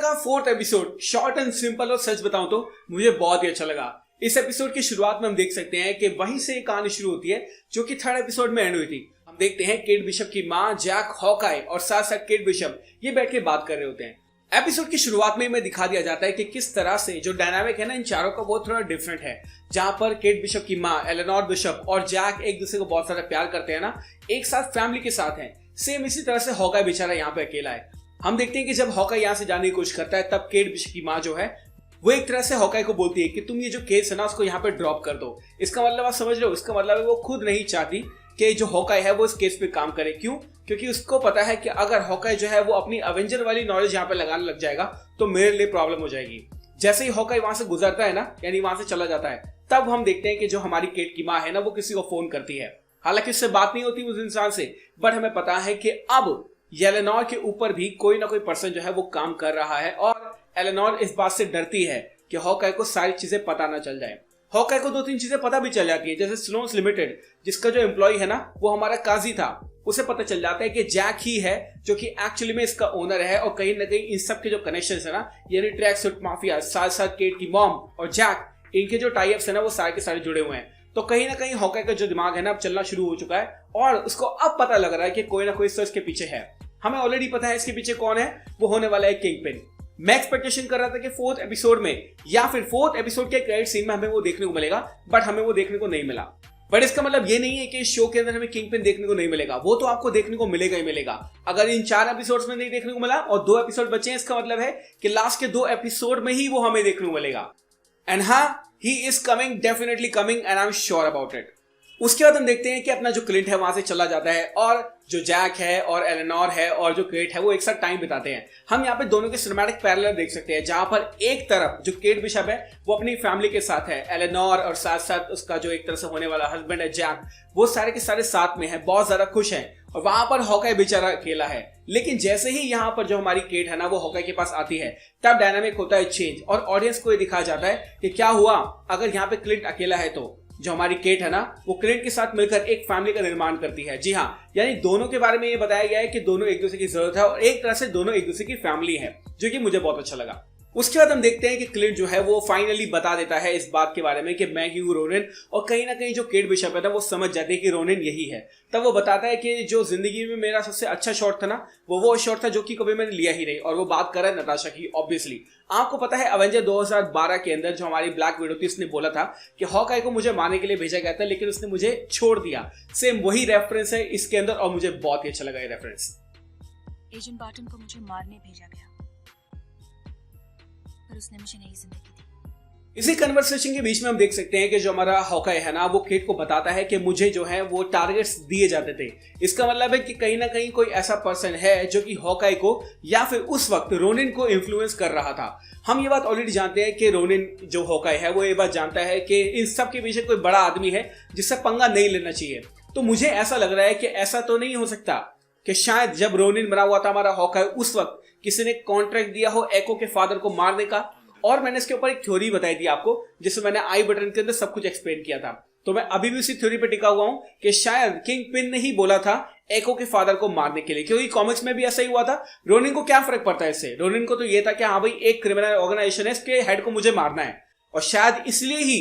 का 4th episode short and simple और सच बताऊं तो मुझे बहुत ही अच्छा लगा। इस एपिसोड की शुरुआत में हम देख सकते हैं कि वहीं से एक कहानी शुरू होती है जो कि 3rd एपिसोड में एंड हुई थी। हम देखते हैं केट बिशप की माँ, जैक, हॉकाई और साथ साथ केट बिशप ये बैठ के बात कर रहे होते हैं। एपिसोड की शुरुआत में दिखा दिया जाता है कि किस तरह से जो डायनामिक है ना इन चारों का वो थोड़ा डिफरेंट है। जहां पर केट बिशप की माँ एलेनोर बिशप और जैक एक दूसरे को बहुत सारा प्यार करते हैं ना, एक साथ फैमिली के साथ हैं। सेम इसी तरह से हॉकाई बेचारा यहाँ पे अकेला है। हम देखते हैं कि जब हॉकाई यहाँ से जाने की कोशिश करता है तब केट बिशप की माँ जो है वो एक तरह से हॉकाई को बोलती है कि तुम ये जो केस है ना उसको यहाँ पे ड्रॉप कर दो। इसका मतलब आप समझ रहे हो, इसका मतलब है वो खुद नहीं चाहती कि जो हॉकाई है वो इस केस पे काम करे। क्यों? क्योंकि उसको पता है कि अगर हॉकाई जो है वो अपनी अवेंजर वाली नॉलेज यहाँ पे लगाने लग जाएगा तो मेरे लिए प्रॉब्लम हो जाएगी। जैसे ही हॉकाई वहां से गुजरता है ना, यानी वहां से चला जाता है, तब हम देखते हैं कि जो हमारी केट की माँ है ना वो किसी को फोन करती है। हालांकि उससे बात नहीं होती उस इंसान से, बट हमें पता है कि अब एलेनोर के ऊपर भी कोई ना कोई पर्सन जो है वो काम कर रहा है और एलेनोर इस बात से डरती है कि हॉकाई को सारी चीजें पता ना चल जाए। हॉकाई को 2-3 चीजें पता भी चल जाती है, जैसे स्लोन्स लिमिटेड जिसका जो एम्प्लॉय है ना वो हमारा काजी था, उसे पता चल जाता है कि जैक ही है जो कि एक्चुअली में इसका ओनर है। और कहीं ना कहीं इन सब के जो कनेक्शंस है ना, यानी ट्रैक सूट माफिया, साथ साथ केट की मॉम और जैक, इनके जो टाई अप्स है ना वो सारे के सारे जुड़े हुए हैं। तो कहीं ना कहीं हॉकाई का जो दिमाग है ना अब चलना शुरू हो चुका है और उसको अब पता लग रहा है कि कोई ना कोई तो इसके पीछे है। हमें ऑलरेडी पता है इसके पीछे कौन है, वो होने वाला है किंगपिन। मैं एक्सपेक्टेशन कर रहा था कि 4th एपिसोड में या फिर 4th एपिसोड के क्रेडिट सीन में हमें वो देखने को मिलेगा, बट हमें वो देखने को नहीं मिला। बट इसका मतलब ये नहीं है कि इस शो के अंदर हमें किंगपिन देखने को नहीं मिलेगा, वो तो आपको देखने को मिलेगा ही मिलेगा। अगर इन 4 एपिसोड्स में नहीं देखने को मिला और 2 एपिसोड बचे हैं, इसका मतलब है कि लास्ट के 2 एपिसोड में ही वो हमें देखने को मिलेगा। एंड हाँ, he is coming, definitely coming, and I am sure about it. उसके बाद हम देखते हैं कि अपना जो क्लिंट है वहां से चला जाता है और जो जैक है और एलेनोर है और जो केट है वो एक साथ टाइम बिताते हैं। हम यहाँ पे दोनों के सिनेमैटिक पैरेलल देख सकते हैं, जहां पर एक तरफ जो केट बिशप है वो अपनी फैमिली के साथ है, एलेनोर और साथ साथ उसका जो एक तरह से होने वाला हस्बैंड है जैक, वो सारे के सारे साथ में है, बहुत ज्यादा खुश हैं। और वहां पर हॉकाई बेचारा अकेला है। लेकिन जैसे ही यहाँ पर जो हमारी केट है ना वो हॉकाई के पास आती है, तब डायनामिक होता है चेंज और ऑडियंस को ये दिखाया जाता है कि क्या हुआ अगर यहाँ पे क्लिंट अकेला है। तो जो हमारी केट है ना वो क्लिंट के साथ मिलकर एक फैमिली का निर्माण करती है। जी हाँ, यानी दोनों के बारे में ये बताया गया है कि दोनों एक दूसरे की जरूरत है और एक तरह से दोनों एक दूसरे की फैमिली है, जो कि मुझे बहुत अच्छा लगा। उसके बाद हम देखते हैं कि क्लिंट जो है वो फाइनली बता देता है इस बात के बारे में कि मैं ही हूँ रोनिन, और कहीं ना कहीं जो केट बिशप है ना वो समझ जाती है कि रोनिन यही है। तब वो बताता है कि जो जिंदगी में मेरा सबसे अच्छा शॉट था ना वो शॉट था जो कि कभी मैंने लिया ही नहीं, और वो बात कर रहा है नताशा की। ऑब्वियसली आपको पता है अवेंजर 2012 के अंदर जो हमारी ब्लैक विडो थी उसने बोला था कि हॉकाई को मुझे मारने के लिए भेजा गया था लेकिन उसने मुझे छोड़ दिया। सेम वही रेफरेंस है इसके अंदर और मुझे बहुत ही अच्छा लगा ये रेफरेंस। एजेंट बार्टन को मुझे मारने भेजा गया पर उसने मुझे नई जिंदगी दी। इसी कन्वर्सेशन के बीच में हम देख सकते हैं कि जो हमारा हॉकाई है ना वो केट को बताता है कि मुझे जो है वो टारगेट्स दिए जाते थे। इसका मतलब है कि कहीं ना कहीं कोई ऐसा पर्सन है जो कि हॉकाई को या फिर उस वक्त रोनिन को इन्फ्लुएंस कर रहा था। हम ये बात ऑलरेडी जानते हैं कि रोनिन जो हॉकाई है वो ये बात जानता है कि इन सब के पीछे कोई बड़ा आदमी है जिससे पंगा नहीं लेना चाहिए। तो मुझे ऐसा लग रहा है कि ऐसा तो नहीं हो सकता कि शायद जब रोनिन बना हुआ था हमारा हॉकाई उस वक्त किसी ने कॉन्ट्रैक्ट दिया हो एको के फादर को मारने का। और मैंने इसके ऊपर एक थ्योरी बताई थी आपको, जिसमें मैंने आई बटन के अंदर सब कुछ एक्सप्लेन किया था। तो मैं अभी भी उसी थ्योरी पे टिका हुआ हूं कि शायद किंगपिन ने ही बोला था एको के फादर को मारने के लिए, क्योंकि कॉमिक्स में भी ऐसा ही हुआ था। रोनिन को क्या फर्क पड़ता है इससे? रोनिन को तो ये था कि हाँ भाई एक क्रिमिनल ऑर्गेनाइजेशन है, इसके हेड को मुझे मारना है। और शायद इसलिए ही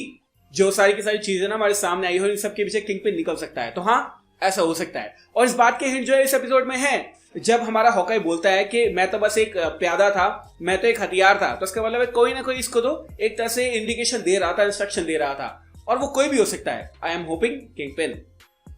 जो सारी की सारी चीजें ना हमारे सामने आई हो, इन सबके पीछे किंगपिन निकल सकता है। तो हाँ, ऐसा हो सकता है। और इस बात के हिंट जो है इस एपिसोड में है, जब हमारा हॉकाई बोलता है कि मैं तो बस एक प्यादा था, मैं तो एक हथियार था, तो इसका मतलब है कोई ना कोई इसको तो एक तरह से इंडिकेशन दे रहा था, इंस्ट्रक्शन दे रहा था, और वो कोई भी हो सकता है। I am hoping kingpin.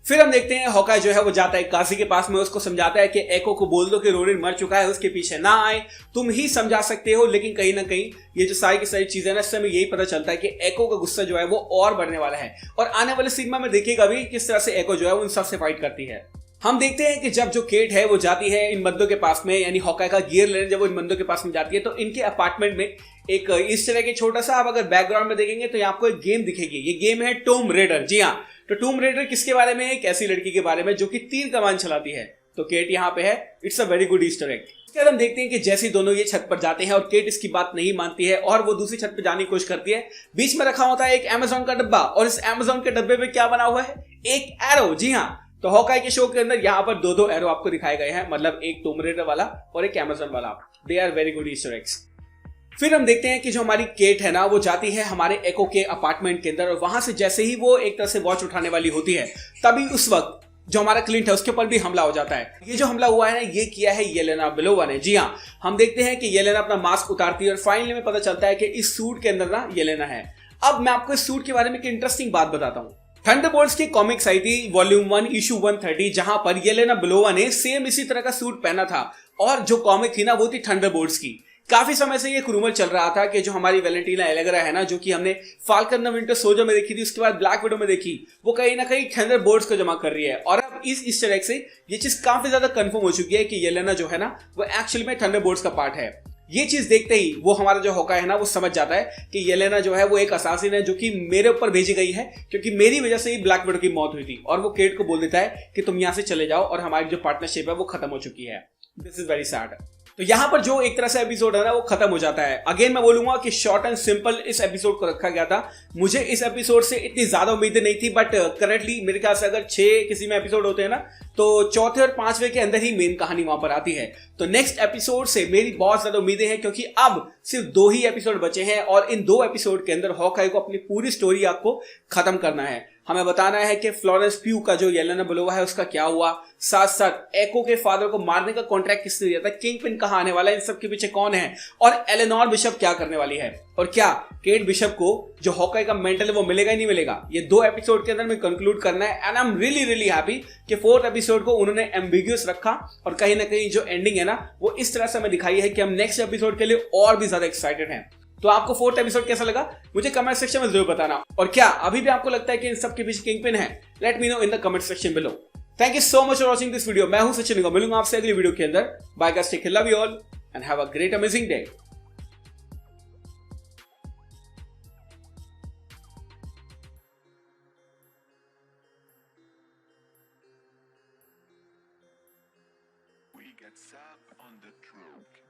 फिर हम देखते हैं हॉकाई जो है वो जाता है काजी के पास में, उसको समझाता है कि एको को बोल दो कि रोनिन मर चुका है, उसके पीछे ना आए, तुम ही समझा सकते हो। लेकिन कहीं ना कहीं ये जो सारी की सारी चीजें ना, इससे हमें यही पता चलता है कि एको का गुस्सा जो है वो और बढ़ने वाला है, और आने वाले सिनेमा में देखिएगा भी किस तरह से एको जो है वो उन सबसे फाइट करती है। हम देखते हैं कि जब जो केट है वो जाती है इन बंदों के पास में, यानी हॉकाई का गियर लेने जब वो इन बंदों के पास में जाती है, तो इनके अपार्टमेंट में एक इस तरह के छोटा सा, आप अगर बैकग्राउंड में देखेंगे तो यहाँ आपको एक गेम दिखेगी। ये गेम है टूम रेडर। जी हाँ, तो टूम रेडर किसके बारे में है? एक ऐसी लड़की के बारे में जो कि तीर कमान चलाती है। तो केट यहाँ पे है। It's a very good Easter egg. इसके बाद हम देखते हैं कि जैसे दोनों ये छत पर जाते हैं और केट इसकी बात नहीं मानती है और वो दूसरी छत पर जाने की कोशिश करती है। बीच में रखा होता है एक अमेज़न का डब्बा, और इस अमेज़न के डब्बे में क्या बना हुआ है? एक एरो। जी हाँ, तो हॉकाई के शो के अंदर यहाँ पर दो एरो आपको दिखाए गए हैं, मतलब एक टूम रेडर वाला और एक अमेज़न वाला। They are very good Easter eggs. फिर हम देखते हैं कि जो हमारी केट है ना वो जाती है हमारे एको के अपार्टमेंट के अंदर और वहां से जैसे ही वो एक तरह से वॉच उठाने वाली होती है तभी उस वक्त जो हमारा क्लिंट है उसके ऊपर भी हमला हो जाता है। ये जो हमला हुआ है ना ये किया है येलेना बेलोवा ने। जी हाँ, हम देखते हैं कि येलेना अपना मास्क उतारती है और फाइनली में पता चलता है कि इस सूट के अंदर ना येलेना है। अब मैं आपको इस सूट के बारे में एक इंटरेस्टिंग बात बताता हूँ। थंडरबोल्ट्स की कॉमिक्स आई थी वॉल्यूम 1 इशू 130 जहां पर येलेना बेलोवा ने सेम इसी तरह का सूट पहना था और जो कॉमिक थी ना वो थी थंडरबोल्ट्स की। काफी समय से ये रूमर चल रहा था कि जो हमारी वैलेंटीना एलेग्रा है ना जो कि हमने फाल्कन द विंटर सोल्जर में देखी थी उसके बाद ब्लैक विडो में देखी, वो कहीं ना कहीं थंडरबोल्ट्स को जमा कर रही है। और अब इस तरह से ये चीज काफी ज्यादा कंफर्म हो चुकी है कि येलेना जो है ना वो एक्चुअल में थंडरबोल्ट्स का पार्ट है। ये चीज देखते ही वो हमारा जो होकाई है ना वो समझ जाता है कि येलेना जो है वो एक असासिन है जो कि मेरे ऊपर भेजी गई है क्योंकि मेरी वजह से ही ब्लैक विडो की मौत हुई थी। और वो केट को बोल देता है कि तुम यहां से चले जाओ और हमारी जो पार्टनरशिप है वो खत्म हो चुकी है। This is very sad. तो यहां पर जो एक तरह से एपिसोड है ना वो खत्म हो जाता है। अगेन मैं बोलूंगा कि शॉर्ट एंड सिंपल इस एपिसोड को रखा गया था। मुझे इस एपिसोड से इतनी ज्यादा उम्मीदें नहीं थी बट करंटली मेरे ख्याल से अगर 6 किसी में एपिसोड होते हैं ना तो चौथे और पांचवें के अंदर ही मेन कहानी वहां पर आती है। तो नेक्स्ट एपिसोड से मेरी बहुत ज्यादा उम्मीदें हैं क्योंकि अब सिर्फ 2 ही एपिसोड बचे हैं और इन 2 एपिसोड के अंदर हॉकाई को अपनी पूरी स्टोरी आपको खत्म करना है। हमें बताना है कि फ्लोरेंस प्यू का जो येलेना बेलोवा है उसका क्या हुआ, साथ साथ एको के फादर को मारने का कॉन्ट्रैक्ट किसने दिया था, किंग पिन कहां आने वाला है, इन सब के पीछे कौन है और एलेनोर बिशप क्या करने वाली है और क्या केट बिशप को जो हॉकाई का मेंटल है वो मिलेगा ही नहीं मिलेगा। ये 2 एपिसोड के अंदर में कंक्लूड करना है and I am really happy कि 4th एपिसोड को उन्होंने एम्बिग्यूअस रखा और कहीं ना कहीं जो एंडिंग है ना वो इस तरह से हमें दिखाई है कि हम नेक्स्ट एपिसोड के लिए और भी ज्यादा एक्साइटेड हैं। तो आपको 4th एपिसोड कैसा लगा मुझे कमेंट सेक्शन में जरूर बताना और क्या अभी भी आपको लगता है कि इन सब के पीछे किंग पिन है, let me know in the comment section below. Thank you so much for watching this video. मैं हूं सचिन, मिलूंगा आपसे अगली वीडियो के अंदर। Bye guys, take care, love you all and have a great amazing day. We get sap on the truck.